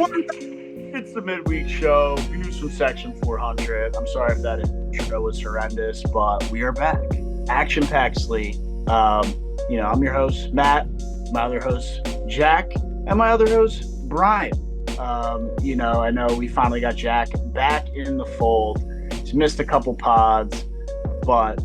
It's the midweek show. Views from Section 400. I'm sorry if that intro was horrendous, but we are back. Action-packed slate. I'm your host, Matt, my other host, Jack, and my other host, Brian. I know we finally got Jack back in the fold. He's missed a couple pods, but,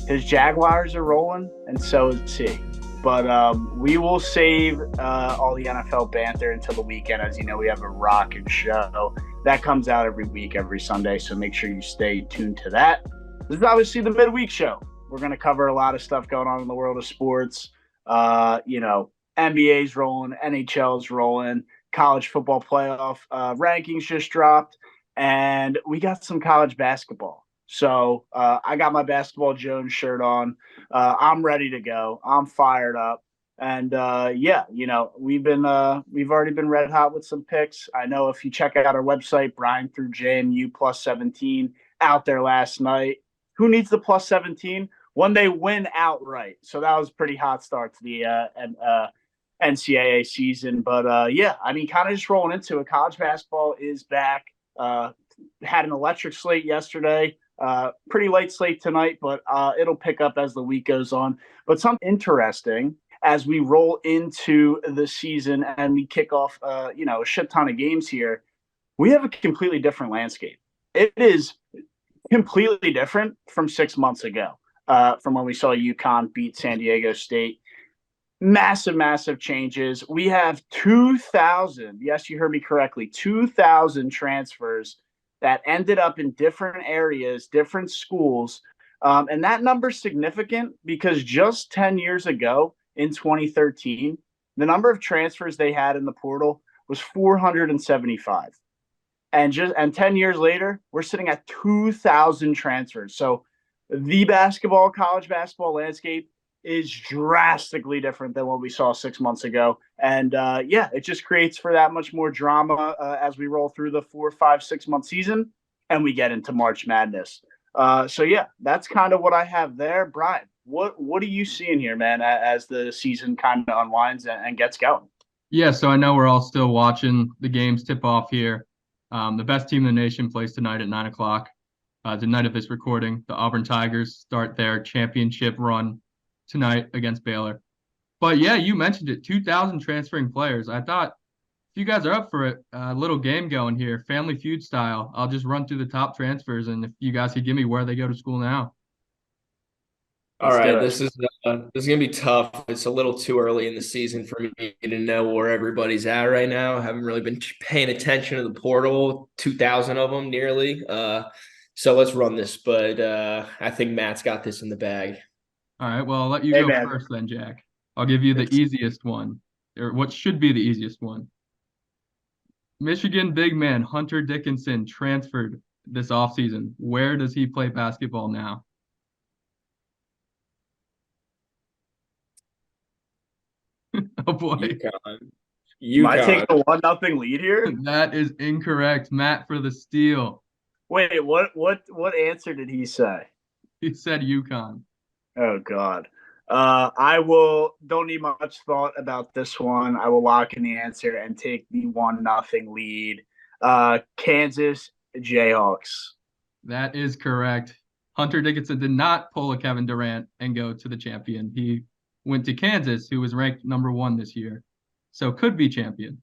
his Jaguars are rolling, and so is he. But we will save all the NFL banter until the weekend. As you know, we have a rockin' show that comes out every week, every Sunday. So make sure you stay tuned to that. This is obviously the midweek show. We're going to cover a lot of stuff going on in the world of sports. NBA's rolling, NHL's rolling, college football playoff rankings just dropped, and we got some college basketball. So I got my Basketball Jones shirt on. I'm ready to go. I'm fired up. And we've already been red hot with some picks. I know if you check out our website, Brian threw JMU plus 17 out there last night. Who needs the plus 17 when they win outright? So that was a pretty hot start to the NCAA season. But kind of just rolling into it. College basketball is back. Had an electric slate yesterday. Pretty light slate tonight, but it'll pick up as the week goes on. But something interesting as we roll into the season and we kick off, a shit ton of games here, we have a completely different landscape. It is completely different from 6 months ago, from when we saw UConn beat San Diego State. Massive, massive changes. We have 2,000, yes, you heard me correctly, 2,000 transfers that ended up in different areas, different schools. And that number's significant because just 10 years ago in 2013, the number of transfers they had in the portal was 475. And 10 years later, we're sitting at 2,000 transfers. So the college basketball landscape is drastically different than what we saw 6 months ago. And it just creates for that much more drama as we roll through the 4, 5, 6 month season and we get into March Madness. That's kind of what I have there. Brian, what are you seeing here, man, as the season kind of unwinds and gets going? Yeah, so I know we're all still watching the games tip off here. The best team in the nation plays tonight at 9 o'clock. The night of this recording, the Auburn Tigers start their championship run tonight against Baylor. But yeah, you mentioned it, 2,000 transferring players. I thought if you guys are up for it, a little game going here, Family Feud style. I'll just run through the top transfers, and if you guys could give me where they go to school now. All right, this is gonna be tough. It's a little too early in the season for me to know where everybody's at right now. I haven't really been paying attention to the portal, 2,000 of them nearly. So let's run this, but I think Matt's got this in the bag. All right, well, I'll let you go first then, Jack. I'll give you the easiest one, or what should be the easiest one. Michigan big man Hunter Dickinson transferred this offseason. Where does he play basketball now? Oh boy. UConn. Might take the 1-0 lead here. That is incorrect. Matt for the steal. Wait, what answer did he say? He said UConn. Oh God. Don't need much thought about this one. I will lock in the answer and take the 1-0 lead. Kansas Jayhawks. That is correct. Hunter Dickinson did not pull a Kevin Durant and go to the champion. He went to Kansas, who was ranked number 1 this year. So could be champion.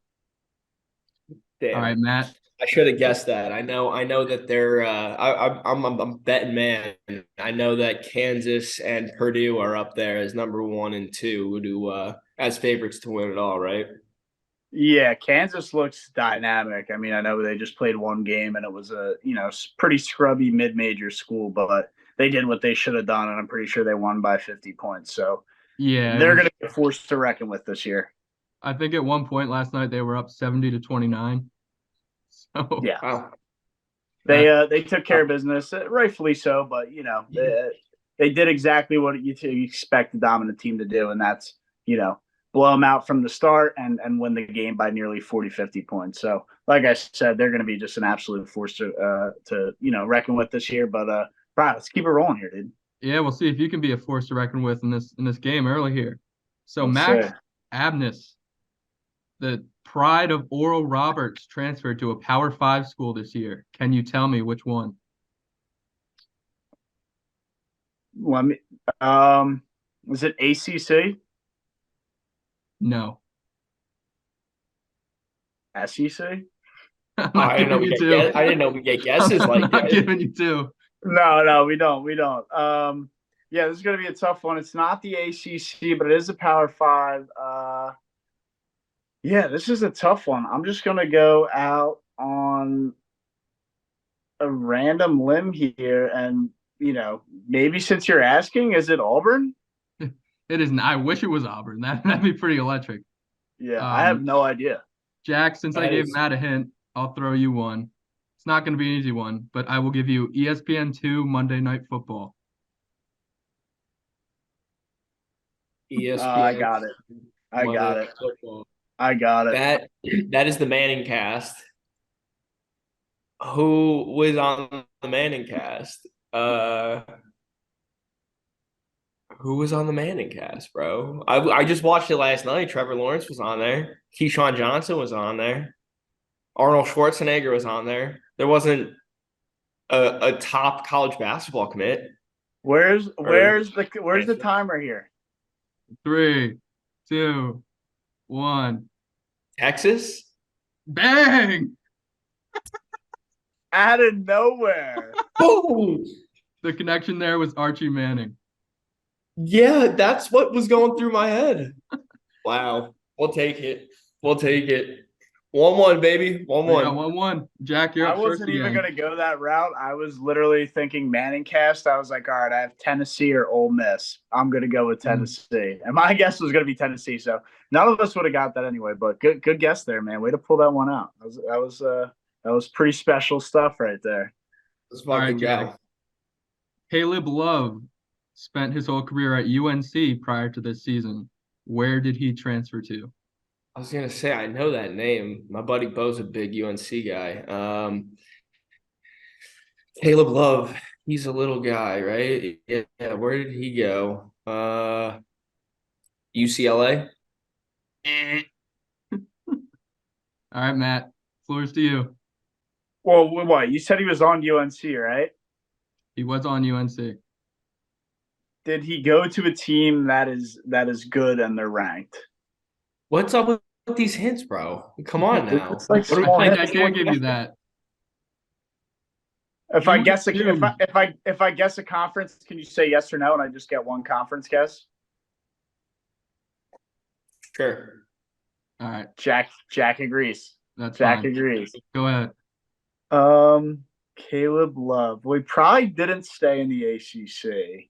Damn. All right, Matt. I should have guessed that. I know that they're. I'm a betting man. I know that Kansas and Purdue are up there as number 1 and 2 as favorites to win it all, right? Yeah, Kansas looks dynamic. I mean, I know they just played one game and it was a pretty scrubby mid-major school, but they did what they should have done, and I'm pretty sure they won by 50 points. So yeah, they're going to be forced to reckon with this year. I think at one point last night they were up 70-29. So yeah, wow. They took care of business, rightfully so. But they did exactly what you expect the dominant team to do, and that's blow them out from the start and win the game by nearly 40, 50 points. So, like I said, they're going to be just an absolute force to reckon with this year. But Brian, let's keep it rolling here, dude. Yeah, we'll see if you can be a force to reckon with in this game early here. So Max Abness, the Pride of Oral Roberts transferred to a Power 5 school this year. Can you tell me which one? Let me. Was it ACC? No. SEC? I'm not giving you two. I didn't know we get guesses like I'm not that. giving you two. No, we don't. Yeah, this is going to be a tough one. It's not the ACC, but it is a Power 5. Yeah, this is a tough one. I'm just going to go out on a random limb here. And, maybe since you're asking, is it Auburn? It isn't. I wish it was Auburn. That'd be pretty electric. Yeah, I have no idea. Jack, since I gave Matt a hint, I'll throw you one. It's not going to be an easy one, but I will give you ESPN2 Monday Night Football. ESPN. I got it. I got it. That is the Manning cast. Who was on the Manning cast? Who was on the Manning cast, bro? I just watched it last night. Trevor Lawrence was on there. Keyshawn Johnson was on there. Arnold Schwarzenegger was on there. There wasn't a top college basketball commit. Where's the timer here? 3, 2, 1. Texas? Bang! Out of nowhere. Oh, The connection there was Archie Manning. yeah, that's what was going through my head. Wow. We'll take it. 1-1, baby. 1-1. 1-1. Jack, you're up first. I wasn't even going to go that route. I was literally thinking Manning cast. I was like, all right, I have Tennessee or Ole Miss. I'm going to go with Tennessee. And my guess was going to be Tennessee. So none of us would have got that anyway. But good guess there, man. Way to pull that one out. That was pretty special stuff right there. Let's fucking go. Caleb Love spent his whole career at UNC prior to this season. Where did he transfer to? I was gonna say I know that name. My buddy Bo's a big UNC guy. Caleb Love, he's a little guy, right? Yeah. Where did he go? UCLA. All right, Matt. Floor's to you. Well, what? You said he was on UNC, right? He was on UNC. Did he go to a team that is good and they're ranked? What's up with these hints, bro? Come on now. It's like small I can't give you that. If I guess a conference, can you say yes or no, and I just get one conference guess? Sure. All right. Jack agrees. Jack agrees. Go ahead. Caleb Love. We probably didn't stay in the ACC.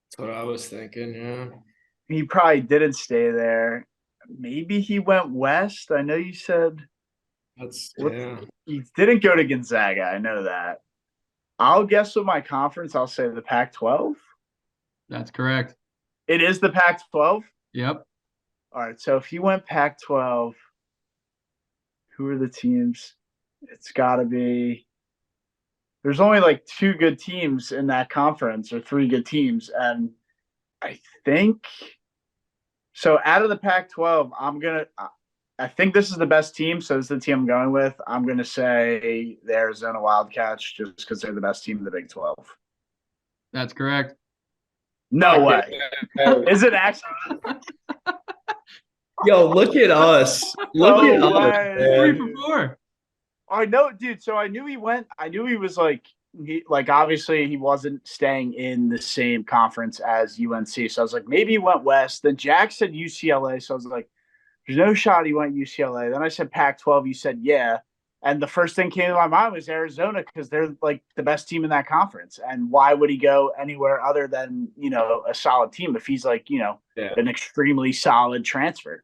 That's what I was thinking. Yeah. He probably didn't stay there. Maybe he went west. I know you said he didn't go to Gonzaga. I know that. I'll guess with my conference. I'll say the Pac-12. That's correct. It is the Pac-12? Yep. All right. So if he went Pac-12, who are the teams? It's got to be – there's only like 2 good teams in that conference or 3 good teams. And I think – so out of the Pac-12, I think this is the best team, so this is the team I'm going with. I'm going to say the Arizona Wildcats just because they're the best team in the Big 12. That's correct. No way. Is it actually? Yo, look at us. Look at us. 3 for 4. I know, dude. So I knew he went. I knew he was obviously he wasn't staying in the same conference as UNC. So I was like, maybe he went west. Then Jack said UCLA. So I was like, there's no shot he went UCLA. Then I said Pac-12. You said yeah. And the first thing came to my mind was Arizona because they're like the best team in that conference. And why would he go anywhere other than, a solid team if he's like, an extremely solid transfer?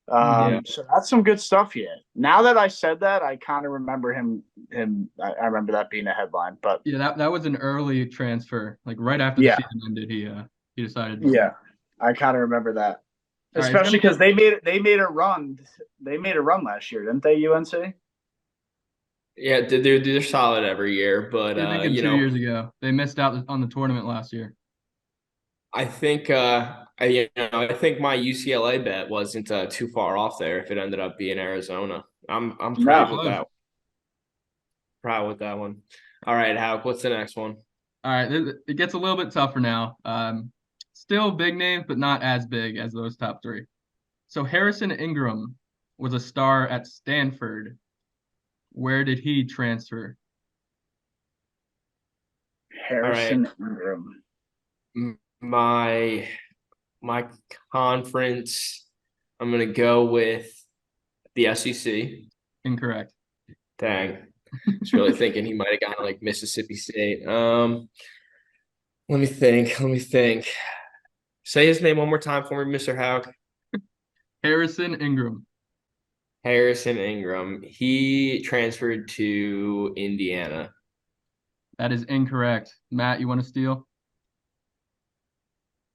So that's some good stuff here. Now that I said that, I kind of remember him. I remember that being a headline. But yeah, that was an early transfer. Like right after the season ended, he decided. Yeah, I kind of remember that, especially because they made a run. They made a run last year, didn't they? UNC. Yeah, they're solid every year, but 2 years ago they missed out on the tournament last year. I think I think my UCLA bet wasn't too far off there if it ended up being Arizona. I'm Pretty proud No. with close. that. Proud with that one. All right, Howard, what's the next one? All right, it gets a little bit tougher now. Still big names, but not as big as those top three. So Harrison Ingram was a star at Stanford. Where did he transfer? All right. Harrison Ingram. My my conference, I'm gonna go with the SEC. Incorrect. Dang. I was really thinking he might have gone like Mississippi State. Let me think. Let me think. Say his name one more time for me, Mr. Hauk. Harrison Ingram. Harrison Ingram. He transferred to Indiana. That is incorrect. Matt, you want to steal?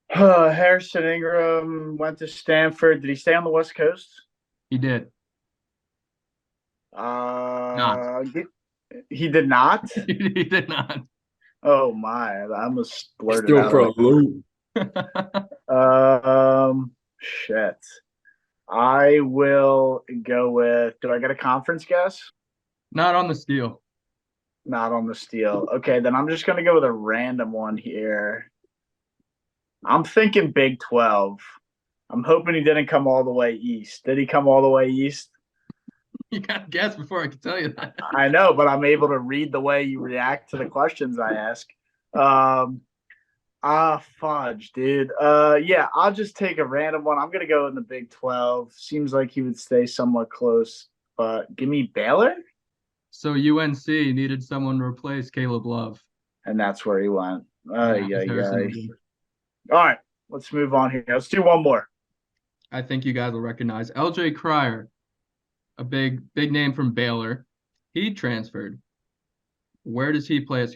Harrison Ingram went to Stanford. Did he stay on the West Coast? He did not. He did not. He did not. Oh my! I almost blurted Still for a out. loop. Shit. I will go with. Do I get a conference guess? Not on the steal. Not on the steal. Okay, then I'm just gonna go with a random one here. I'm thinking Big 12. I'm hoping he didn't come all the way east. Did he come all the way east? You got to guess before I can tell you that. I know, but I'm able to read the way you react to the questions I ask. Fudge, dude. Yeah, I'll just take a random one. I'm gonna go in the Big 12. Seems like he would stay somewhat close, but give me Baylor, So UNC needed someone to replace Caleb Love. and that's where he went. And that was Harrison Ingram. All right, let's move on here. Let's do one more. I think you guys will recognize LJ Cryer, a big name from Baylor. He transferred. Where does he play?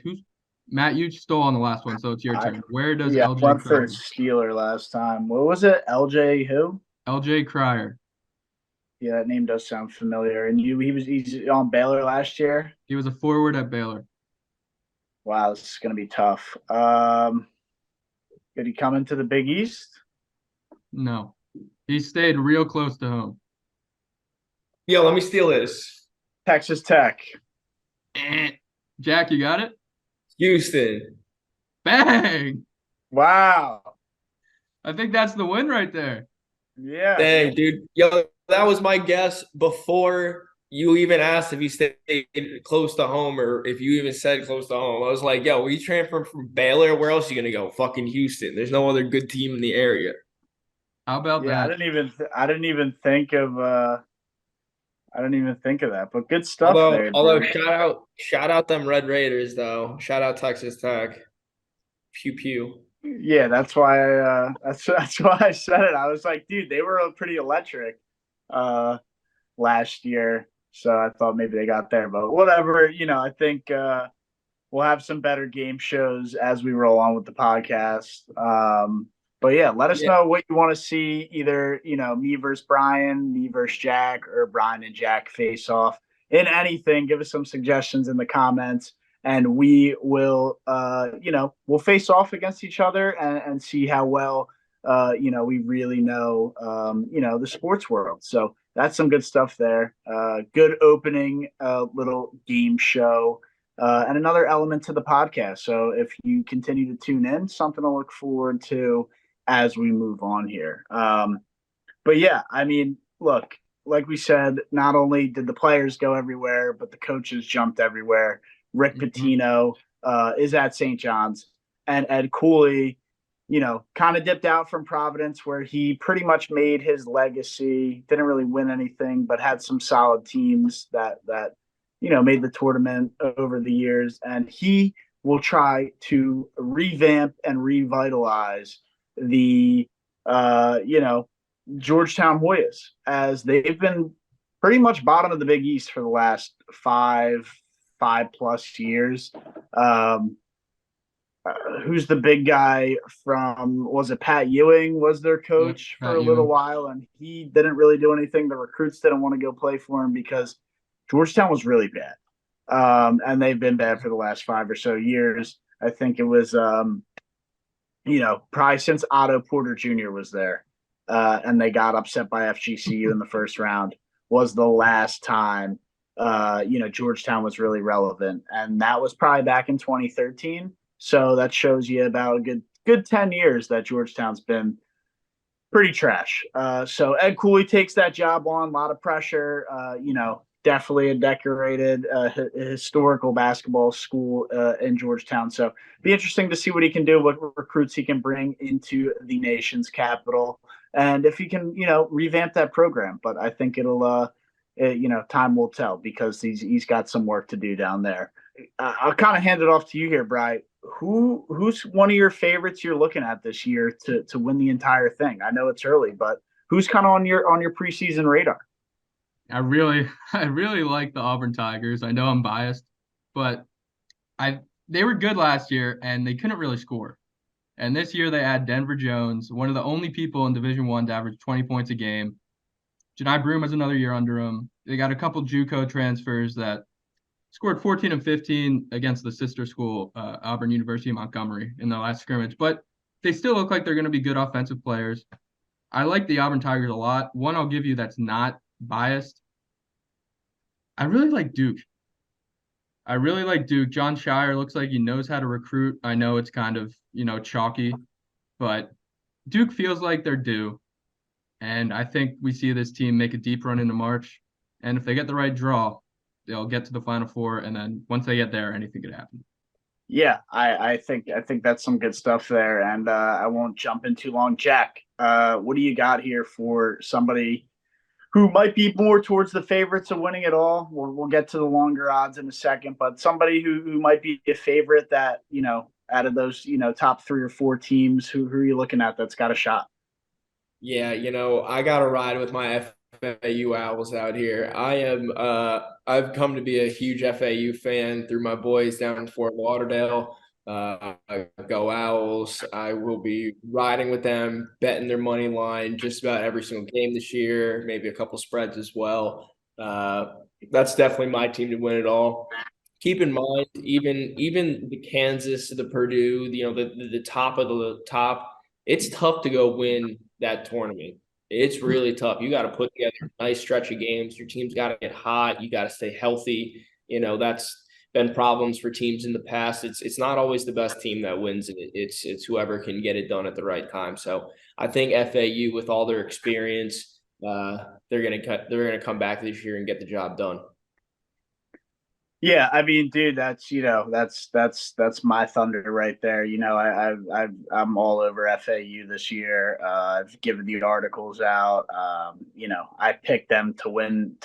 Matt? You stole on the last one, so it's your turn. Where does Yeah, LJ went for Cryer? Steeler last time. What was it? LJ who? LJ Cryer. Yeah, that name does sound familiar. And he's on Baylor last year. He was a forward at Baylor. Wow, this is gonna be tough. Did he come into the Big East? No, he stayed real close to home. Yo, let me steal this. Texas Tech. Jack, you got it? Houston. Bang! Wow. I think that's the win right there. Yeah. Dang, dude. Yo, that was my guess before you even asked if he stayed close to home or if you even said close to home. I was like, yo, we transferred from Baylor. Where else are you gonna go? Fucking Houston. There's no other good team in the area. How about Yeah, that? I didn't even think of that. But good stuff there. Although shout out them Red Raiders though. Shout out Texas Tech. Pew pew. Yeah, that's why that's why I said it. I was like, dude, they were pretty electric last year. So I thought maybe they got there, but whatever, I think we'll have some better game shows as we roll on with the podcast. But yeah, let us know what you want to see. Either me versus Brian, me versus Jack, or Brian and Jack face off in anything. Give us some suggestions in the comments, and we will, we'll face off against each other and see how well, we really know, the sports world. So that's some good stuff there. Good opening, little game show. And another element to the podcast. So if you continue to tune in, something to look forward to as we move on here. But yeah, I mean, look, like we said, not only did the players go everywhere, but the coaches jumped everywhere. Rick Pitino is at St. John's, and Ed Cooley, kind of dipped out from Providence, where he pretty much made his legacy. Didn't really win anything, but had some solid teams that made the tournament over the years, and he will try to revamp and revitalize the, Georgetown Hoyas, as they've been pretty much bottom of the Big East for the last five plus years. Who's the big guy from? Was it Pat Ewing was their coach for a little while, and he didn't really do anything. The recruits didn't want to go play for him because Georgetown was really bad. And they've been bad for the last 5 or so years. I think it was probably since Otto Porter Jr. was there, and they got upset by FGCU in the first round, was the last time, Georgetown was really relevant. And that was probably back in 2013. So that shows you about a good 10 years that Georgetown's been pretty trash. So Ed Cooley takes that job on, a lot of pressure. Definitely a decorated historical basketball school in Georgetown. So be interesting to see what he can do, what recruits he can bring into the nation's capital, and if he can, revamp that program. But I think time will tell because he's got some work to do down there. I'll kind of hand it off to you here, Bri. Who's one of your favorites you're looking at this year to win the entire thing? I know it's early, but who's kind of on your preseason radar? I really I really like the Auburn Tigers. I know I'm biased, but they were good last year and they couldn't really score. And this year they add Denver Jones, one of the only people in Division One to average 20 points a game. Janai Broom has another year under him. They got a couple JUCO transfers that scored 14 and 15 against the sister school, Auburn University Montgomery, in the last scrimmage. But they still look like they're going to be good offensive players. I like the Auburn Tigers a lot. One I'll give you that's not biased. I really like Duke. I really like Duke. John Shire looks like he knows how to recruit. I know it's kind of, chalky, but Duke feels like they're due. And I think we see this team make a deep run into March. And if they get the right draw, they'll get to the Final Four. And then once they get there, anything could happen. Yeah, I think that's some good stuff there. And I won't jump in too long. Jack, what do you got here for somebody who might be more towards the favorites of winning it all? We'll get to the longer odds in a second, but somebody who might be a favorite that, out of those, top 3 or 4 teams, who are you looking at that's got a shot? Yeah, I got to ride with my FAU Owls out here. I've come to be a huge FAU fan through my boys down in Fort Lauderdale. Go Owls. I will be riding with them, betting their money line just about every single game this year, maybe a couple spreads as well. That's definitely my team to win it all. Keep in mind, even the Kansas, the Purdue, the top of the top, it's tough to go win that tournament. It's really tough. You got to put together a nice stretch of games. Your team's got to get hot. You got to stay healthy. That's been problems for teams in the past. It's not always the best team that wins it. It's whoever can get it done at the right time. So I think FAU, with all their experience, they're gonna come back this year and get the job done. Yeah, I mean, dude, that's that's my thunder right there. I'm all over FAU this year. I've given the articles out. I picked them to win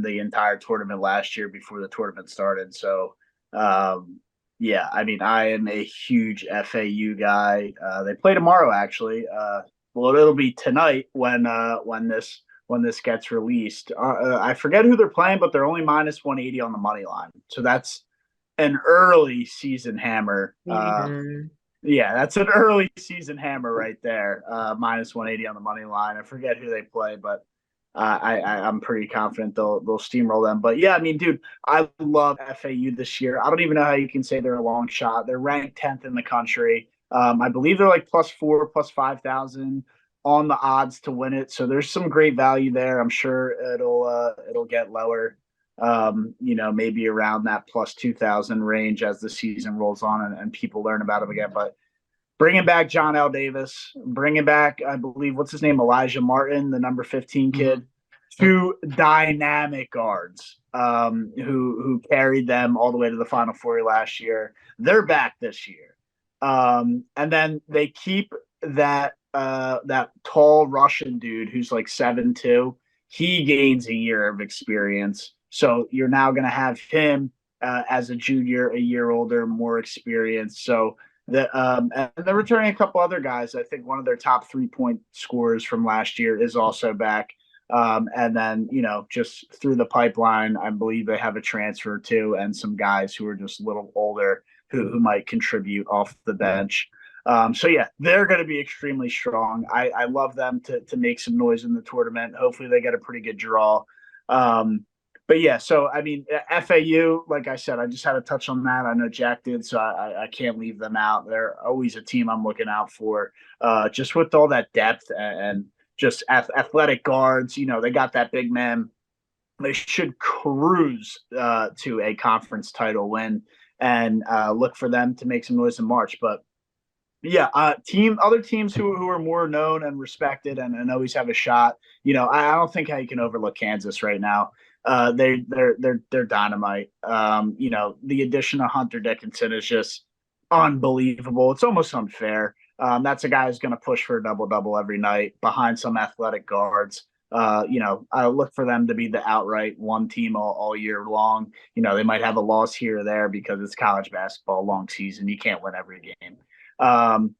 the entire tournament last year before the tournament started. So, yeah, I mean, I am a huge FAU guy. They play tomorrow, actually. Well, it'll be tonight when this gets released. I forget who they're playing, but they're only minus 180 on the money line. So that's an early season hammer. Yeah, that's an early season hammer right there. Minus 180 on the money line. I forget who they play, but I'm pretty confident they'll steamroll them. But yeah, I mean, dude, I love FAU this year. I don't even know how you can say they're a long shot. They're ranked 10th in the country. I believe they're like +4, +5,000 on the odds to win it. So there's some great value there. I'm sure it'll get lower, maybe around that +2,000 range as the season rolls on and people learn about them again. But bringing back John L. Davis, bringing back, I believe, what's his name, Elijah Martin, the number 15 kid, two dynamic guards who carried them all the way to the Final Four last year. They're back this year. And then they keep that tall Russian dude who's like 7'2". He gains a year of experience. So you're now going to have him as a junior, a year older, more experienced. So and they're returning a couple other guys. I think one of their top 3-point scorers from last year is also back. And then, just through the pipeline, I believe they have a transfer too, and some guys who are just a little older who might contribute off the bench. So yeah, they're going to be extremely strong. I love them to make some noise in the tournament. Hopefully they get a pretty good draw. But yeah, so I mean, FAU, like I said, I just had to touch on that. I know Jack did, so I can't leave them out. They're always a team I'm looking out for, just with all that depth and just athletic guards. You know, they got that big man. They should cruise to a conference title win and look for them to make some noise in March. But yeah, other teams who are more known and respected and always have a shot. You know, I don't think how you can overlook Kansas right now. They're dynamite. You know, the addition of Hunter Dickinson is just unbelievable. It's almost unfair. That's a guy who's going to push for a double double every night behind some athletic guards. You know, I look for them to be the outright one team all year long. You know, they might have a loss here or there because it's college basketball, long season. You can't win every game. Um,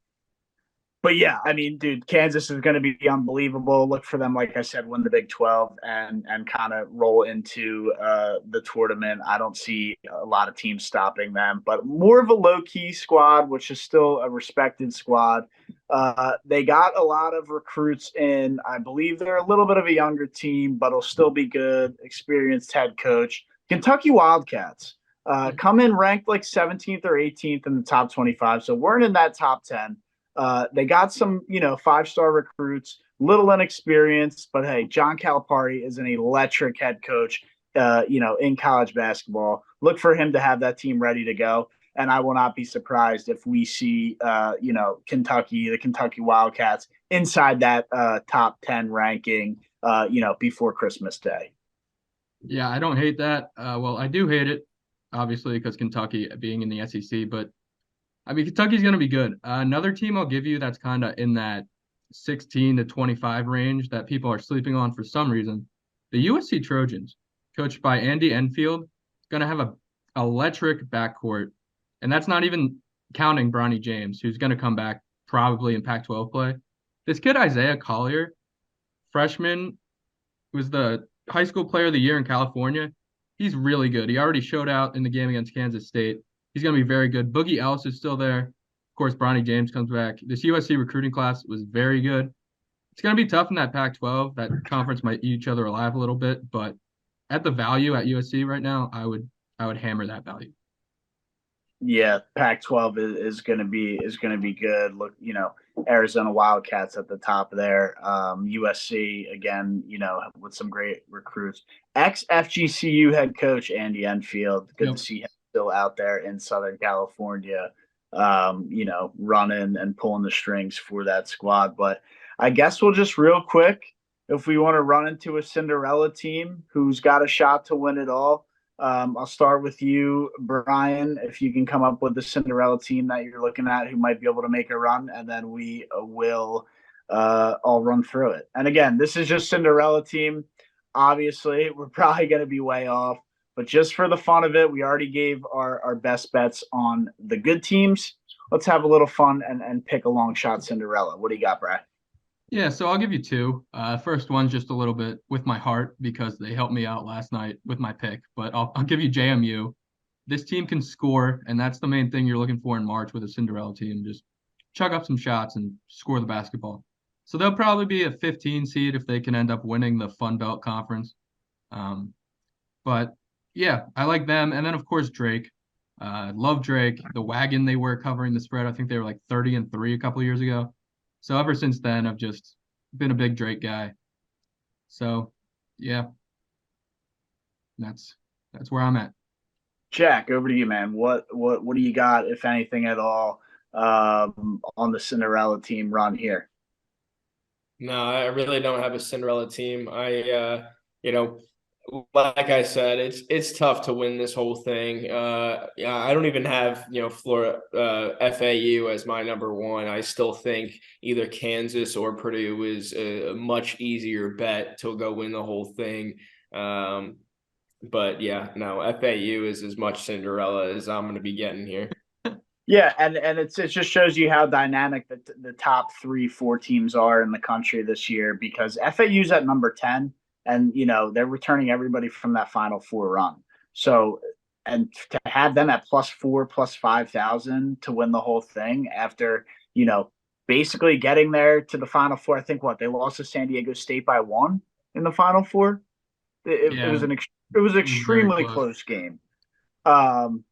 but yeah, I mean, dude, Kansas is going to be unbelievable. Look for them, like I said, win the Big 12 and kind of roll into the tournament. I don't see a lot of teams stopping them, but more of a low key squad, which is still a respected squad. They got a lot of recruits in. I believe they're a little bit of a younger team, but it'll still be good. Experienced head coach. Kentucky Wildcats come in ranked like 17th or 18th in the top 25, so weren't in that top 10. They got some, you know, 5-star recruits, little inexperienced, but hey, John Calipari is an electric head coach, you know, in college basketball. Look for him to have that team ready to go. And I will not be surprised if we see, you know, the Kentucky Wildcats inside that top 10 ranking, you know, before Christmas Day. Yeah, I don't hate that. Well, I do hate it, obviously, because Kentucky being in the SEC, but I mean, Kentucky's going to be good. Another team I'll give you that's kind of in that 16 to 25 range that people are sleeping on for some reason. The USC Trojans, coached by Andy Enfield, going to have a electric backcourt, and that's not even counting Bronny James, who's going to come back probably in Pac-12 play. This kid Isaiah Collier, freshman, was the high school player of the year in California. He's really good. He already showed out in the game against Kansas State. He's going to be very good. Boogie Ellis is still there. Of course, Bronny James comes back. This USC recruiting class was very good. It's going to be tough in that Pac-12. That conference might eat each other alive a little bit, but at the value at USC right now, I would hammer that value. Yeah, Pac-12 is going to be good. Look, you know, Arizona Wildcats at the top there. USC again, you know, with some great recruits. Ex-FGCU head coach Andy Enfield. Good to see him still out there in Southern California. You know, running and pulling the strings for that squad. But I guess we'll just real quick, if we want to run into a Cinderella team who's got a shot to win it all. I'll start with you, Brian, if you can come up with the Cinderella team that you're looking at who might be able to make a run, and then we will all run through it. And again, this is just Cinderella team. Obviously, we're probably going to be way off, but just for the fun of it, we already gave our best bets on the good teams. Let's have a little fun and pick a long shot Cinderella. What do you got, Brian? Yeah, so I'll give you two. First one's just a little bit with my heart because they helped me out last night with my pick, but I'll give you JMU. This team can score, and that's the main thing you're looking for in March with a Cinderella team. Just chug up some shots and score the basketball. So they'll probably be a 15 seed if they can end up winning the Fun Belt Conference. But yeah, I like them. And then, of course, Drake. Love Drake. The wagon they were covering the spread. I think they were like 30-3 a couple of years ago. So ever since then, I've just been a big Drake guy. So, yeah, that's where I'm at. Jack, over to you, man. What do you got, if anything at all, on the Cinderella team run here? No, I really don't have a Cinderella team. You know, like I said, it's tough to win this whole thing. Yeah, I don't even have, you know, Florida FAU as my number one. I still think either Kansas or Purdue is a much easier bet to go win the whole thing. But yeah, no, FAU is as much Cinderella as I'm going to be getting here. Yeah, and it just shows you how dynamic the top 3-4 teams are in the country this year, because FAU's at number 10. And, you know, they're returning everybody from that Final Four run. So, and to have them at +4, +5,000 to win the whole thing after, you know, basically getting there to the Final Four. I think they lost to San Diego State by 1 in the Final Four. It was an It was It was very extremely close. close game. Um,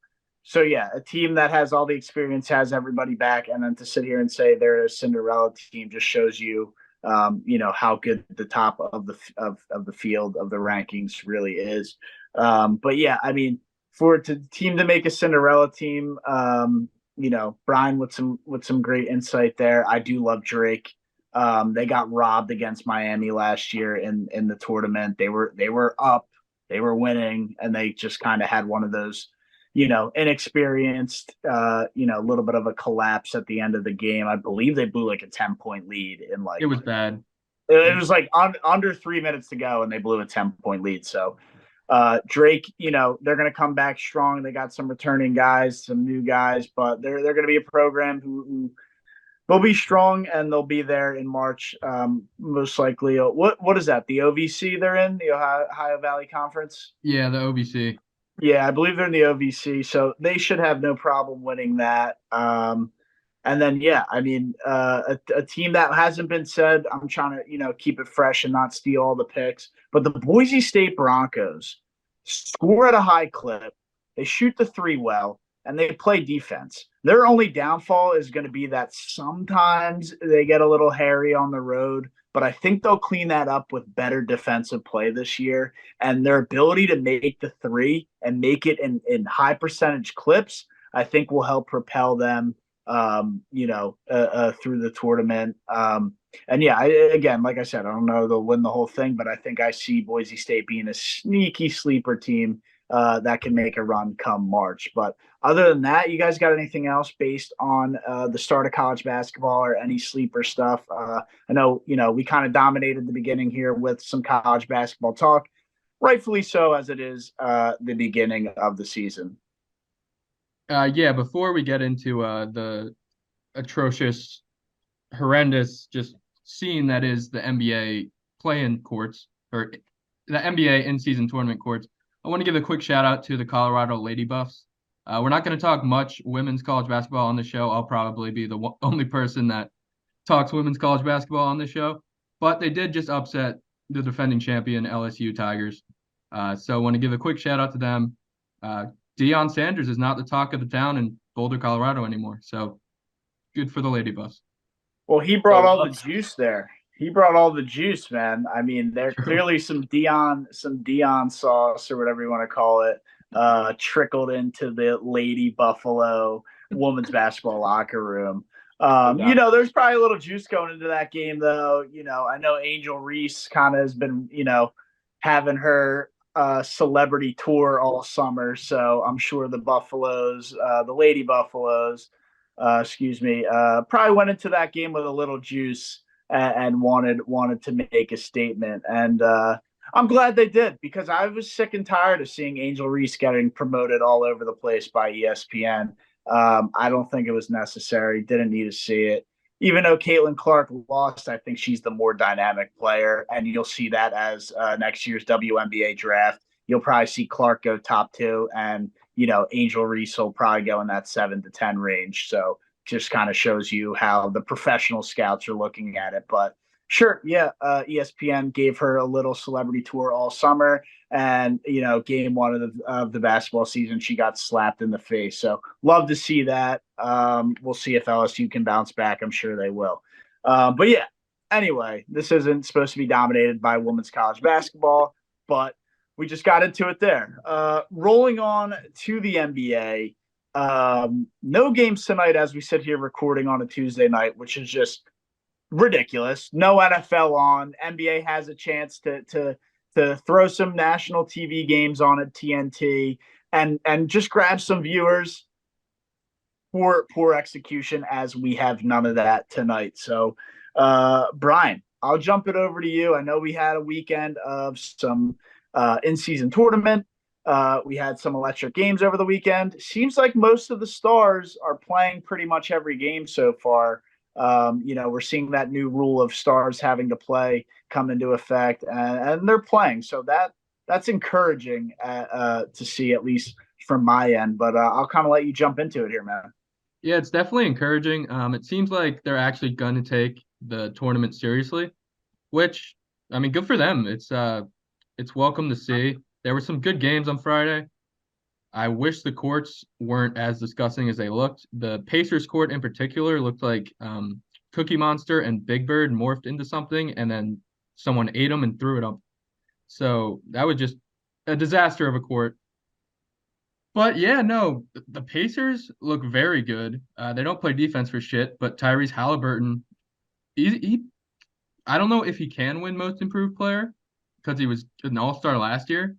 so yeah, a team that has all the experience, has everybody back, and then to sit here and say they're a Cinderella team just shows you, how good the top of the field of the rankings really is. But yeah, I mean, for the team to make a Cinderella team, Brian with some great insight there. I do love Drake. They got robbed against Miami last year in the tournament. They were up, they were winning, and they just kind of had one of those, inexperienced, a little bit of a collapse at the end of the game. I believe they blew like a 10-point lead in It like was bad. it was like under 3 minutes to go, and they blew a 10-point lead. So Drake, they're going to come back strong. They got some returning guys, some new guys, but they're going to be a program who they'll be strong, and they'll be there in March, most likely. What is that? The OVC they're in, the Ohio Valley Conference. Yeah, the OVC. Yeah, I believe they're in the OVC, so they should have no problem winning that. And then, yeah, I mean, a team that hasn't been said. I'm trying to, keep it fresh and not steal all the picks. But the Boise State Broncos score at a high clip. They shoot the three well, and they play defense. Their only downfall is going to be that sometimes they get a little hairy on the road, but I think they'll clean that up with better defensive play this year. And their ability to make the three and make it in high percentage clips, I think will help propel them, through the tournament. And yeah, again, like I said, I don't know they'll win the whole thing, but I think I see Boise State being a sneaky sleeper team that can make a run come March. But other than that, you guys got anything else based on the start of college basketball or any sleeper stuff? I know, we kind of dominated the beginning here with some college basketball talk, rightfully so, as it is the beginning of the season. Yeah, before we get into the atrocious, horrendous, just scene that is the NBA play-in courts, or the NBA in-season tournament courts, I want to give a quick shout out to the Colorado Lady Buffs. We're not going to talk much women's college basketball on the show. I'll probably be the only person that talks women's college basketball on the show, but they did just upset the defending champion LSU Tigers. So I want to give a quick shout out to them. Deion Sanders is not the talk of the town in Boulder, Colorado anymore. So good for the Lady Buffs. Well, he brought all the juice there. He brought all the juice, man. I mean, there clearly some Deion sauce or whatever you want to call it, trickled into the Lady Buffalo women's basketball locker room. There's probably a little juice going into that game, though. I know Angel Reese kind of has been, having her celebrity tour all summer. So I'm sure the Lady Buffaloes, probably went into that game with a little juice and wanted to make a statement. And I'm glad they did, because I was sick and tired of seeing Angel Reese getting promoted all over the place by ESPN. I don't think it was necessary. Didn't need to see it. Even though Caitlin Clark lost, I think she's the more dynamic player, and you'll see that as next year's WNBA draft. You'll probably see Clark go top 2, and Angel Reese will probably go in that 7 to 10 range. So just kind of shows you how the professional scouts are looking at it. But sure, yeah, ESPN gave her a little celebrity tour all summer, and game one of the basketball season, she got slapped in the face. So love to see that. We'll see if LSU can bounce back. I'm sure they will. But yeah, anyway, this isn't supposed to be dominated by women's college basketball, but we just got into it there. Rolling on to the NBA. No games tonight as we sit here recording on a Tuesday night, which is just ridiculous. No NFL on. NBA has a chance to throw some national TV games on at TNT and just grab some viewers. Poor execution, as we have none of that tonight. So, Brian, I'll jump it over to you. I know we had a weekend of some in-season tournament. We had some electric games over the weekend. Seems like most of the stars are playing pretty much every game so far. We're seeing that new rule of stars having to play come into effect, and they're playing. So that's encouraging to see, at least from my end. But I'll kind of let you jump into it here, man. Yeah, it's definitely encouraging. It seems like they're actually going to take the tournament seriously, which, I mean, good for them. It's welcome to see. There were some good games on Friday. I wish the courts weren't as disgusting as they looked. The Pacers court in particular looked like Cookie Monster and Big Bird morphed into something, and then someone ate them and threw it up. So that was just a disaster of a court. But yeah, no, the Pacers look very good. They don't play defense for shit, but Tyrese Halliburton, he I don't know if he can win Most Improved Player because he was an All-Star last year,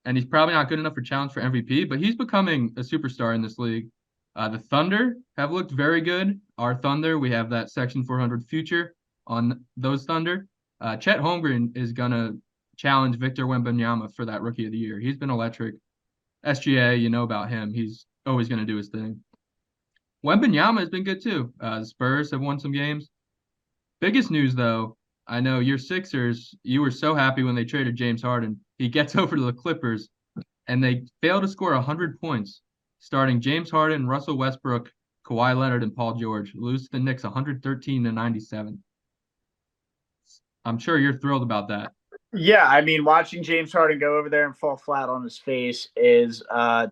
and he's probably not good enough for challenge for MVP, but he's becoming a superstar in this league. The Thunder have looked very good. Our Thunder, we have that Section 400 future on those Thunder. Chet Holmgren is gonna challenge Victor Wembanyama for that Rookie of the Year. He's been electric. SGA, you know about him. He's always gonna do his thing. Wembanyama has been good too. The Spurs have won some games. Biggest news though, I know your Sixers, you were so happy when they traded James Harden. He gets over to the Clippers and they fail to score 100 points, starting James Harden, Russell Westbrook, Kawhi Leonard, and Paul George. Lose to the Knicks 113-97. I'm sure you're thrilled about that. Yeah, I mean, watching James Harden go over there and fall flat on his face is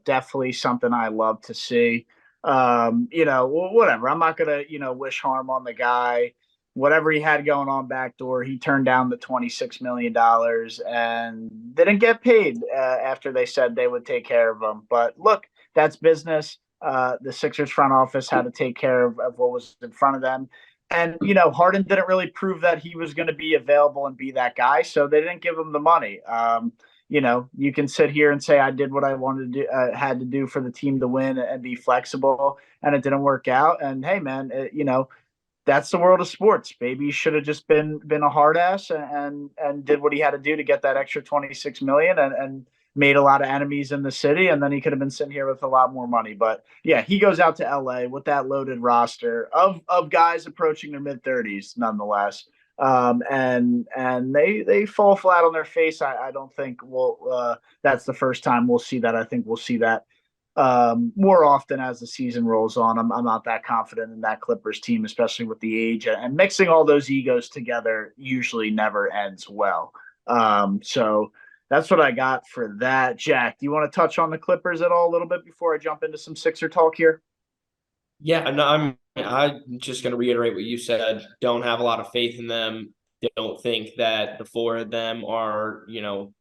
definitely something I love to see. Whatever. I'm not gonna, wish harm on the guy. Whatever he had going on backdoor, he turned down the $26 million and didn't get paid after they said they would take care of him. But look, that's business. The Sixers front office had to take care of what was in front of them. And, Harden didn't really prove that he was going to be available and be that guy. So they didn't give him the money. You can sit here and say, I did what I wanted to do, had to do for the team to win and be flexible, and it didn't work out. And hey, man, that's the world of sports. Maybe he should have just been a hard ass and did what he had to do to get that extra 26 million and made a lot of enemies in the city, and then he could have been sitting here with a lot more money. But yeah, he goes out to LA with that loaded roster of guys approaching their mid-30s nonetheless. And they fall flat on their face. I don't think that's the first time we'll see that. I think we'll see that more often as the season rolls on. I'm not that confident in that Clippers team, especially with the age, and mixing all those egos together usually never ends well. So that's what I got for that. Jack, do you want to touch on the Clippers at all a little bit before I jump into some Sixer talk here? Yeah, no, I'm just going to reiterate what you said. Don't have a lot of faith in them. Don't think that the four of them are,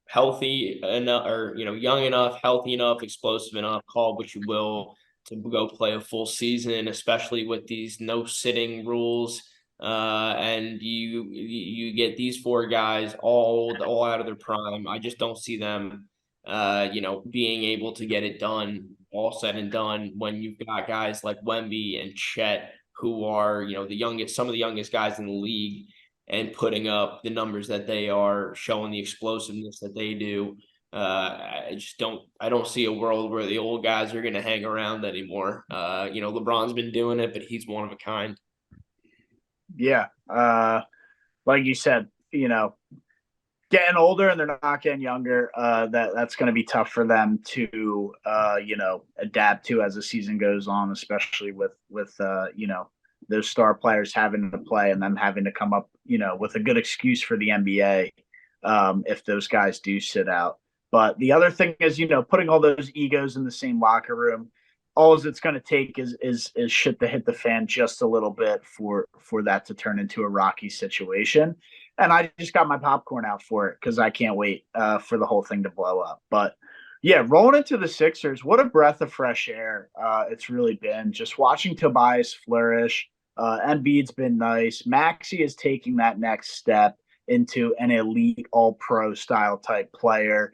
healthy enough or, young enough, healthy enough, explosive enough, call what you will, to go play a full season, especially with these no sitting rules. And you get these four guys all out of their prime. I just don't see them being able to get it done, all said and done, when you've got guys like Wemby and Chet, who are, some of the youngest guys in the league, and putting up the numbers that they are, showing the explosiveness that they do. I don't see a world where the old guys are going to hang around anymore. LeBron's been doing it, but he's one of a kind. Yeah. Like you said, getting older and they're not getting younger. That's going to be tough for them to, adapt to as the season goes on, especially with those star players having to play and them having to come up, with a good excuse for the NBA if those guys do sit out. But the other thing is, putting all those egos in the same locker room, all it's going to take is shit to hit the fan just a little bit for that to turn into a rocky situation. And I just got my popcorn out for it because I can't wait for the whole thing to blow up. But yeah, rolling into the Sixers, what a breath of fresh air it's really been. Just watching Tobias flourish. Embiid's been nice. Maxey is taking that next step into an elite all-pro style type player.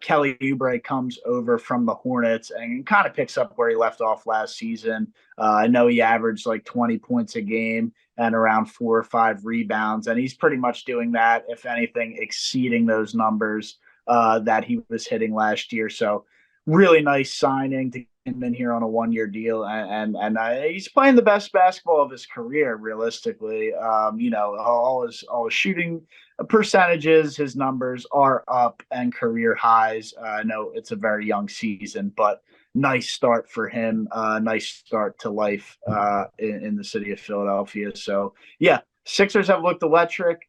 Kelly Oubre comes over from the Hornets and kind of picks up where he left off last season. I know he averaged like 20 points a game and around 4 or 5 rebounds, and he's pretty much doing that, if anything, exceeding those numbers that he was hitting last year. So really nice signing to get him in here on a 1-year deal, and he's playing the best basketball of his career, realistically. All his shooting percentages, his numbers are up and career highs. I know it's a very young season, but nice start for him. Nice start to life in the city of Philadelphia. So yeah, Sixers have looked electric.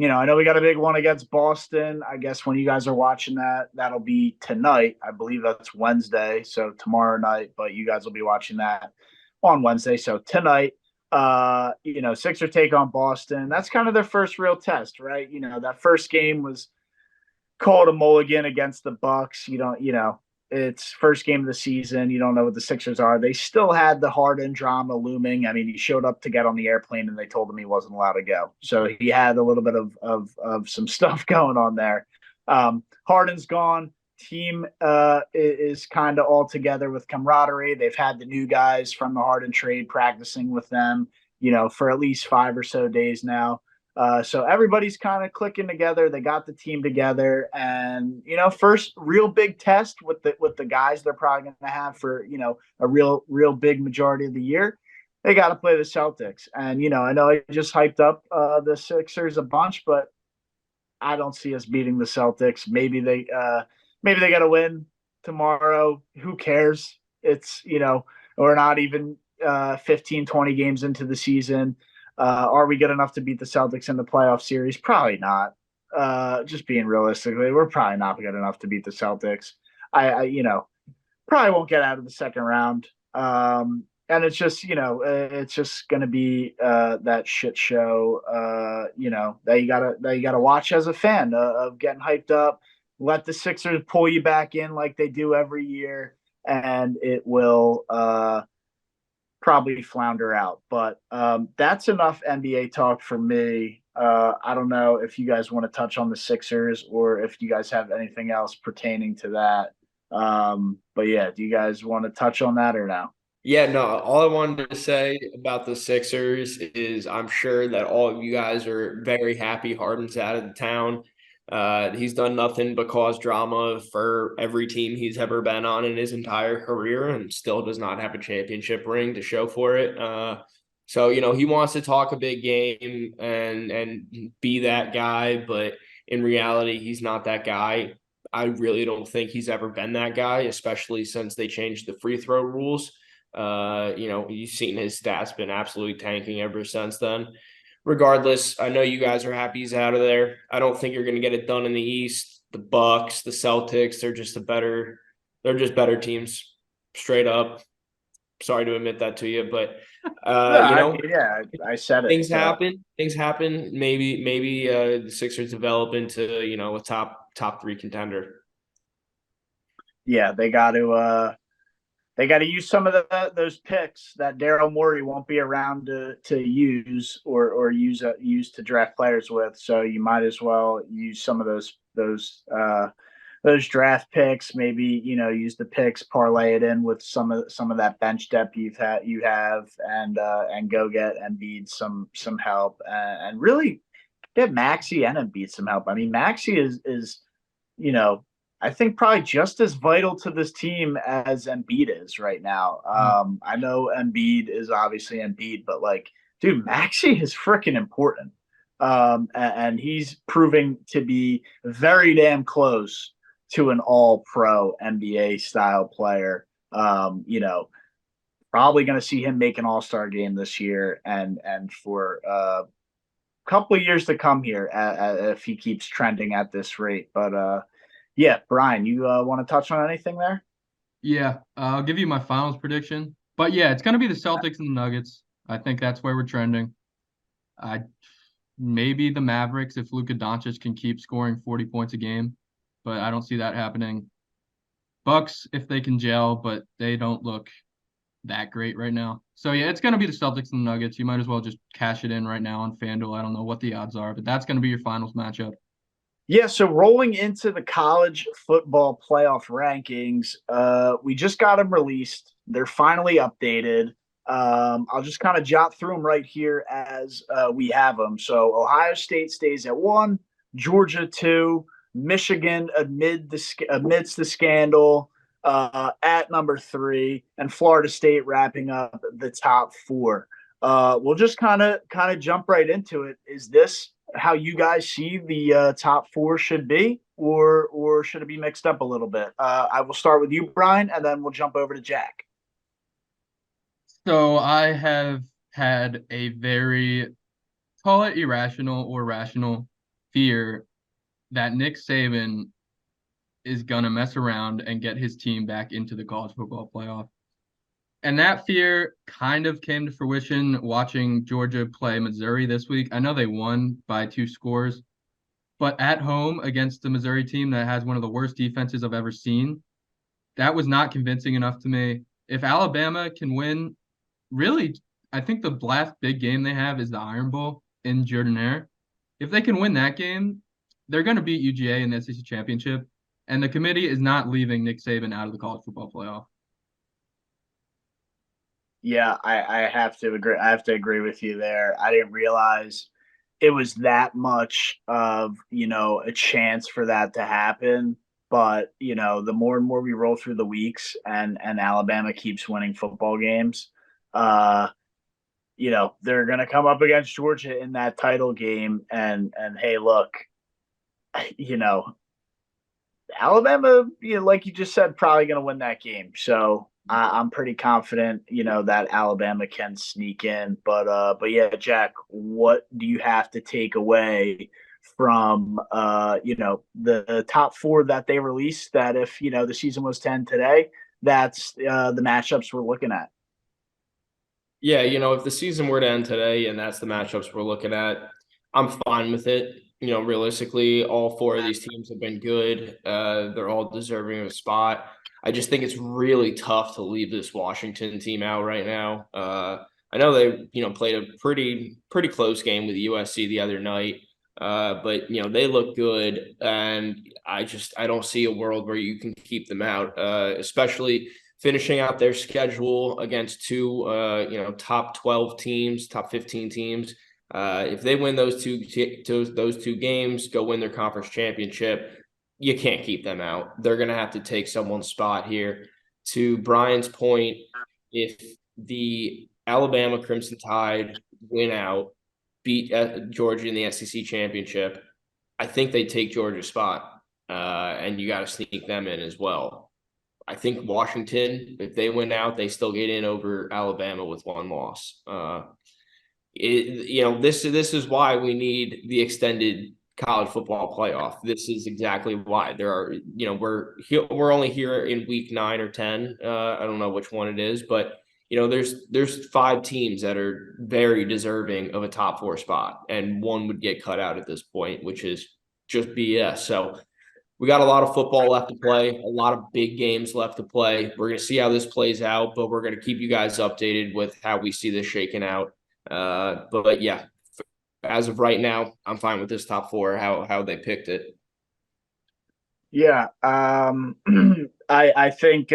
I know we got a big one against Boston. I guess when you guys are watching that, that'll be tonight. I believe that's Wednesday, so tomorrow night. But you guys will be watching that on Wednesday. So tonight, Sixers take on Boston. That's kind of their first real test, right? That first game was called a mulligan against the Bucks. It's first game of the season. You don't know what the Sixers are. They still had the Harden drama looming. I mean, he showed up to get on the airplane and they told him he wasn't allowed to go. So he had a little bit of some stuff going on there. Harden's gone. Team is kind of all together with camaraderie. They've had the new guys from the Harden trade practicing with them, for at least 5 or so days now. So everybody's kind of clicking together. They got the team together, and first real big test with the guys they're probably going to have for a real big majority of the year. They got to play the Celtics, and I know I just hyped up the Sixers a bunch, but I don't see us beating the Celtics. Maybe they got to win tomorrow. Who cares? It's we're not even 15, 20 games into the season. Are we good enough to beat the Celtics in the playoff series? Probably not. Just being realistically, we're probably not good enough to beat the Celtics. I probably won't get out of the second round. And it's just going to be that shit show. That you gotta watch as a fan of getting hyped up. Let the Sixers pull you back in like they do every year, and it will probably flounder out. But that's enough NBA talk for me. I don't know if you guys want to touch on the Sixers or if you guys have anything else pertaining to that. But yeah, do you guys want to touch on that or no? Yeah, no, all I wanted to say about the Sixers is I'm sure that all of you guys are very happy Harden's out of the town. He's done nothing but cause drama for every team he's ever been on in his entire career and still does not have a championship ring to show for it. So, he wants to talk a big game and be that guy, but in reality, he's not that guy. I really don't think he's ever been that guy, especially since they changed the free throw rules. You've seen his stats been absolutely tanking ever since then. Regardless, I know you guys are happy he's out of there. I don't think you're going to get it done in the East. The Bucks, the Celtics, they're just better teams, straight up. Sorry to admit that to you, but I said it. Things happen. Things happen. Maybe the Sixers develop into a top 3 contender. Yeah, they got to use some of those picks that Daryl Morey won't be around to use or use to draft players with. So you might as well use some of those draft picks. Maybe use the picks, parlay it in with some of that bench depth you have, and go get Embiid some help, and really get Maxey and Embiid some help. I mean, Maxey is I think probably just as vital to this team as Embiid is right now. I know Embiid is obviously Embiid, but dude, Maxey is freaking important. And he's proving to be very damn close to an all-pro NBA style player. Probably going to see him make an all-star game this year and for couple of years to come here if he keeps trending at this rate. But yeah, Brian, you want to touch on anything there? Yeah, I'll give you my finals prediction. But yeah, it's going to be the Celtics and the Nuggets. I think that's where we're trending. Maybe the Mavericks if Luka Doncic can keep scoring 40 points a game, but I don't see that happening. Bucks if they can gel, but they don't look that great right now. So yeah, it's going to be the Celtics and the Nuggets. You might as well just cash it in right now on FanDuel. I don't know what the odds are, but that's going to be your finals matchup. Yeah, so rolling into the college football playoff rankings, we just got them released. They're finally updated. I'll just kind of jot through them right here as we have them. So Ohio State stays at 1, Georgia 2, Michigan amidst the scandal at number 3, and Florida State wrapping up the top 4. We'll just kind of jump right into it. Is this how you guys see the top 4 should be, or should it be mixed up a little bit? I will start with you, Brian, and then we'll jump over to Jack. So I have had a very, call it irrational or rational fear that Nick Saban is going to mess around and get his team back into the college football playoff. And that fear kind of came to fruition watching Georgia play Missouri this week. I know they won by 2 scores, but at home against the Missouri team that has one of the worst defenses I've ever seen, that was not convincing enough to me. If Alabama can win, really, I think the last big game they have is the Iron Bowl in Jordan-Hare. If they can win that game, they're going to beat UGA in the SEC championship, and the committee is not leaving Nick Saban out of the college football playoff. Yeah, I have to agree. I have to agree with you there. I didn't realize it was that much of, a chance for that to happen. But, the more and more we roll through the weeks and Alabama keeps winning football games, they're going to come up against Georgia in that title game. And hey, look, Alabama, like you just said, probably going to win that game. So I'm pretty confident, that Alabama can sneak in. But yeah, Jack, what do you have to take away from, the top 4 that they released? That if the season was 10 today, that's the matchups we're looking at. Yeah, if the season were to end today and that's the matchups we're looking at, I'm fine with it. Realistically, all 4 of these teams have been good. They're all deserving of a spot. I just think it's really tough to leave this Washington team out right now. I know they, played a pretty close game with USC the other night. But they look good, and I don't see a world where you can keep them out, especially finishing out their schedule against 2 top 12 teams, top 15 teams. If they win those two games, go win their conference championship, you can't keep them out. They're going to have to take someone's spot here. To Brian's point, if the Alabama Crimson Tide win out, beat Georgia in the SEC championship, I think they take Georgia's spot, and you got to sneak them in as well. I think Washington, if they win out, they still get in over Alabama with 1 loss. This is why we need the extended college football playoff. This is exactly why there are, we're only here in week 9 or 10. I don't know which one it is, but there's 5 teams that are very deserving of a top 4 spot, and one would get cut out at this point, which is just BS. So we got a lot of football left to play, a lot of big games left to play. We're going to see how this plays out, but we're going to keep you guys updated with how we see this shaking out. But yeah, as of right now, I'm fine with this top 4, how they picked it. Yeah. I think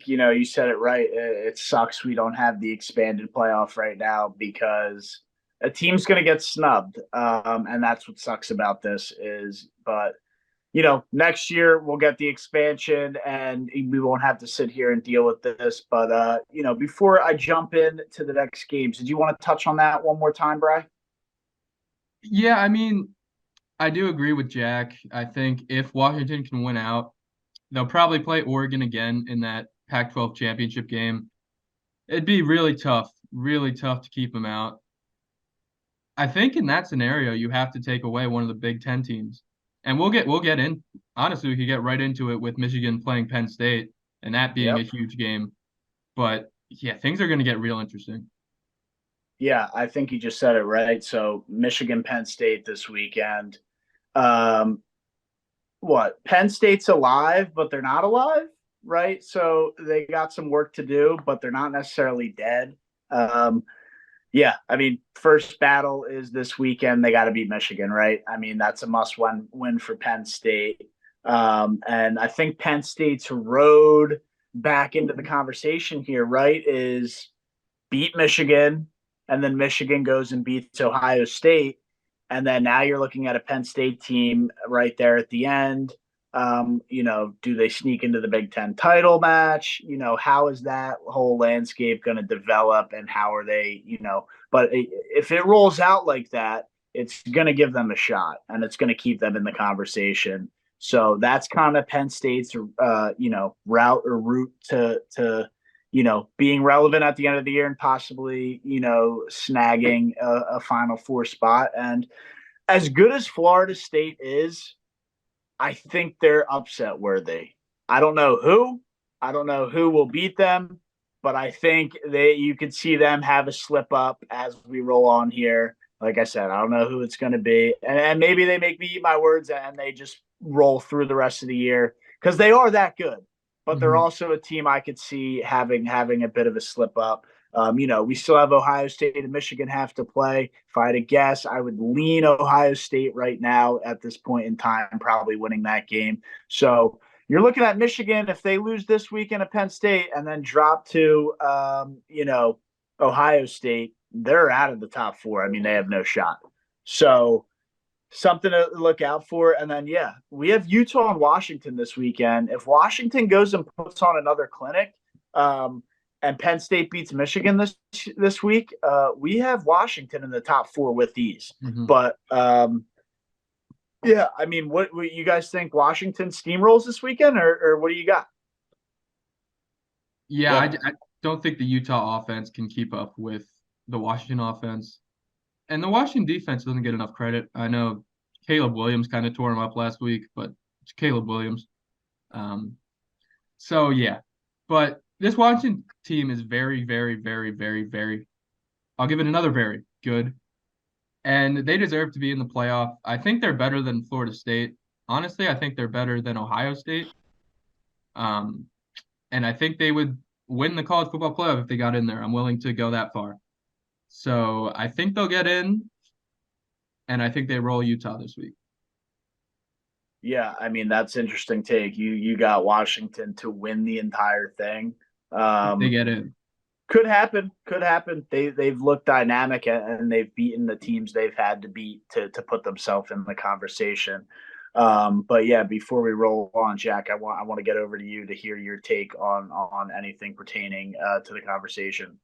you said it right. It sucks we don't have the expanded playoff right now because a team's going to get snubbed. And that's what sucks about this but next year we'll get the expansion and we won't have to sit here and deal with this. But, before I jump into the next games, did you want to touch on that one more time, Bri? Yeah, I mean, I do agree with Jack. I think if Washington can win out, they'll probably play Oregon again in that Pac-12 championship game. It'd be really tough to keep them out. I think in that scenario, you have to take away one of the Big Ten teams. And we'll get in. Honestly, we could get right into it with Michigan playing Penn State and that being a huge game. But yeah, things are going to get real interesting. Yeah, I think you just said it right. So Michigan, Penn State this weekend. Penn State's alive, but they're not alive, right? So they got some work to do, but they're not necessarily dead. Yeah, I mean, first battle is this weekend. They got to beat Michigan, right? I mean, that's a must-win for Penn State. And I think Penn State's road back into the conversation here, right, is beat Michigan, and then Michigan goes and beats Ohio State. And then now you're looking at a Penn State team right there at the end. Do they sneak into the Big Ten title match? How is that whole landscape going to develop and how are they, but if it rolls out like that, it's going to give them a shot and it's going to keep them in the conversation. So that's kind of Penn State's, route to being relevant at the end of the year and possibly, snagging a Final Four spot. And as good as Florida State is, I think they're upset worthy. I don't know who. I don't know who will beat them, but I think you could see them have a slip up as we roll on here. Like I said, I don't know who it's going to be, and maybe they make me eat my words and they just roll through the rest of the year because they are that good. But they're Mhm. also a team I could see having a bit of a slip up. We still have Ohio State and Michigan have to play. If I had to guess, I would lean Ohio State right now at this point in time, probably winning that game. So you're looking at Michigan if they lose this weekend at Penn State and then drop to, Ohio State, they're out of the top four. I mean, they have no shot. So something to look out for. And then, yeah, we have Utah and Washington this weekend. If Washington goes and puts on another clinic, and Penn State beats Michigan this week, we have Washington in the top four with ease. Mhm. But yeah, I mean, what you guys think? Washington steamrolls this weekend, or what do you got? Yeah, Yeah. I don't think the Utah offense can keep up with the Washington offense. And the Washington defense doesn't get enough credit. I know Caleb Williams kind of tore him up last week, but it's Caleb Williams. Um, so yeah, but this Washington team is very, very, very, very, very. I'll give it another very good, and they deserve to be in the playoff. I think they're better than Florida State. Honestly, I think they're better than Ohio State. Um, and I think they would win the college football playoff if they got in there. I'm willing to go that far. So I think they'll get in, and I think they roll Utah this week. Yeah, I mean that's interesting take. You got Washington to win the entire thing. If they get in. Could happen. Could happen. They've looked dynamic and they've beaten the teams they've had to beat to put themselves in the conversation. But yeah, before we roll on, Jack, I want to get over to you to hear your take on anything pertaining to the conversation.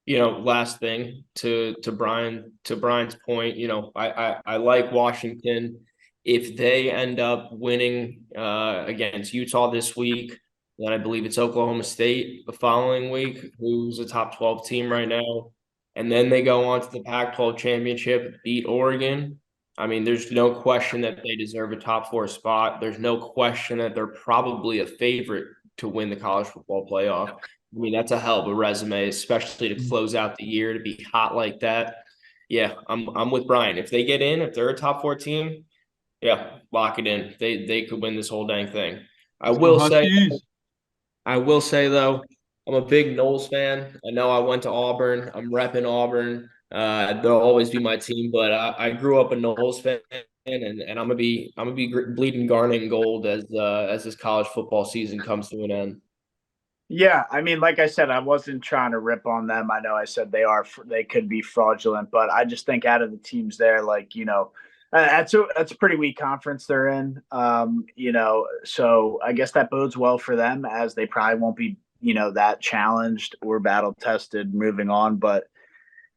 Last thing to Brian's point, I like Washington. If they end up winning against Utah this week, then I believe it's Oklahoma State the following week, who's a top 12 team right now. And then they go on to the Pac-12 championship, beat Oregon. I mean, there's no question that they deserve a top four spot. There's no question that they're probably a favorite to win the college football playoff. I mean, that's a hell of a resume, especially to close out the year, to be hot like that. Yeah, I'm with Brian. If they get in, if they're a top four team, yeah, lock it in. They could win this whole dang thing. I Let's go will say, Huskies. I will say though, I'm a big Knowles fan. I know I went to Auburn. I'm repping Auburn. They'll always be my team, but I grew up a Knowles fan, and I'm gonna be bleeding garnet and gold as this college football season comes to an end. Yeah, I mean, like I said, I wasn't trying to rip on them. I know I said they could be fraudulent, but I just think out of the teams there, that's a pretty weak conference they're in. So I guess that bodes well for them as they probably won't be, that challenged or battle tested moving on. But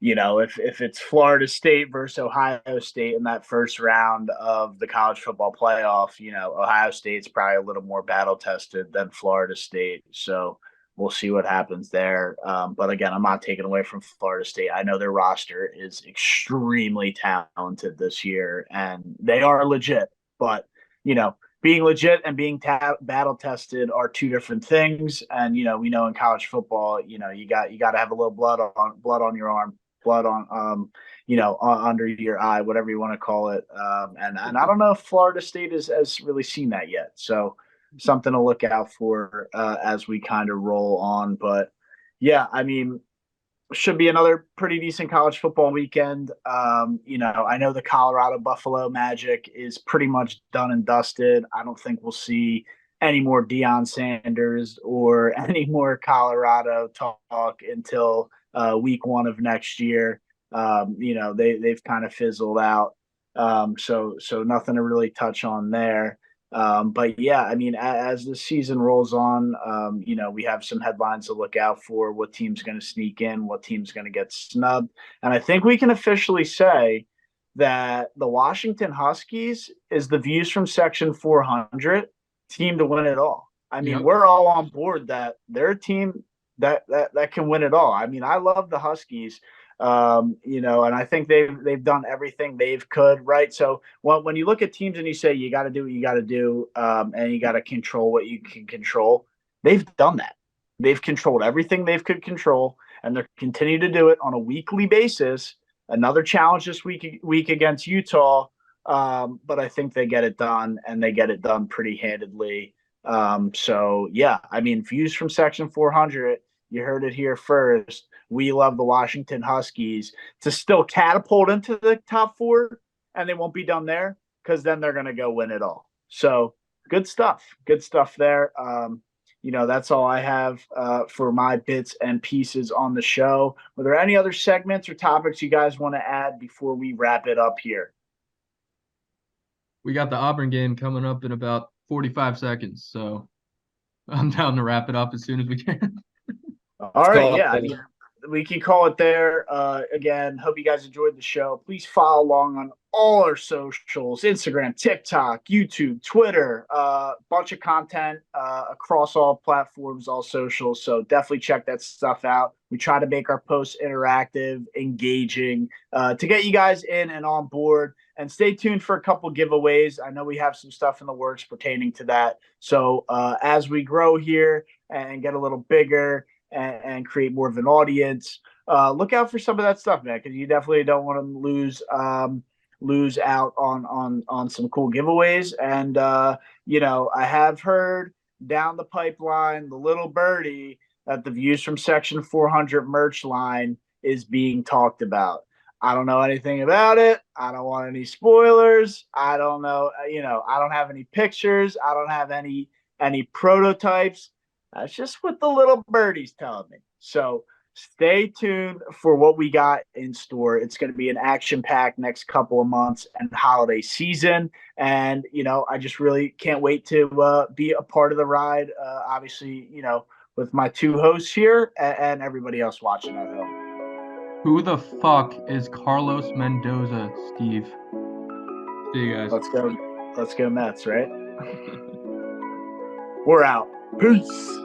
if it's Florida State versus Ohio State in that first round of the college football playoff, Ohio State's probably a little more battle tested than Florida State. So we'll see what happens there. But again, I'm not taking away from Florida State. I know their roster is extremely talented this year, and they are legit. But being legit and being battle tested are two different things. And we know in college football, you got to have a little blood on your arm, blood on under your eye, whatever you want to call it. And I don't know if Florida State has really seen that yet. So something to look out for as we kind of roll on. But yeah, I mean, should be another pretty decent college football weekend. I know the Colorado Buffalo Magic is pretty much done and dusted. I don't think we'll see any more Deion Sanders or any more Colorado talk until week one of next year. They've kind of fizzled out. So nothing to really touch on there. But yeah, I mean, as the season rolls on, we have some headlines to look out for: what team's going to sneak in, what team's going to get snubbed, and I think we can officially say that the Washington Huskies is the Views from Section 400 team to win it all. I mean, Yep. we're all on board that they're a team that can win it all. I mean, I love the Huskies. And I think they've done everything they've could, right? So when you look at teams and you say you got to do what you got to do, and you got to control what you can control, they've done that. They've controlled everything they could control, and they're continue to do it on a weekly basis. Another challenge this week against Utah, but I think they get it done, and they get it done pretty handedly. So yeah, I mean, views from Section 400. You heard it here first. We love the Washington Huskies to still catapult into the top 4, and they won't be done there because then they're going to go win it all. So good stuff. Good stuff there. That's all I have for my bits and pieces on the show. Were there any other segments or topics you guys want to add before we wrap it up here? We got the Auburn game coming up in about 45 seconds, so I'm down to wrap it up as soon as we can. All right, yeah. I mean, we can call it there. Again, hope you guys enjoyed the show. Please follow along on all our socials: Instagram, TikTok, YouTube, Twitter. Bunch of content across all platforms, all socials. So definitely check that stuff out. We try to make our posts interactive, engaging, to get you guys in and on board. And stay tuned for a couple giveaways. I know we have some stuff in the works pertaining to that. So as we grow here and get a little bigger and create more of an audience, look out for some of that stuff, man, because you definitely don't want to lose out on some cool giveaways. And I have heard down the pipeline, the little birdie, that the Views from Section 400 merch line is being talked about. I don't know anything about it. I don't want any spoilers. I don't know. I don't have any pictures. I don't have any prototypes. That's just what the little birdie's telling me. So stay tuned for what we got in store. It's going to be an action-packed next couple of months and holiday season. And, I just really can't wait to be a part of the ride, obviously, with my 2 hosts here and everybody else watching at home. Who the fuck is Carlos Mendoza, Steve? See you guys. Let's go Mets, right? We're out. Peace.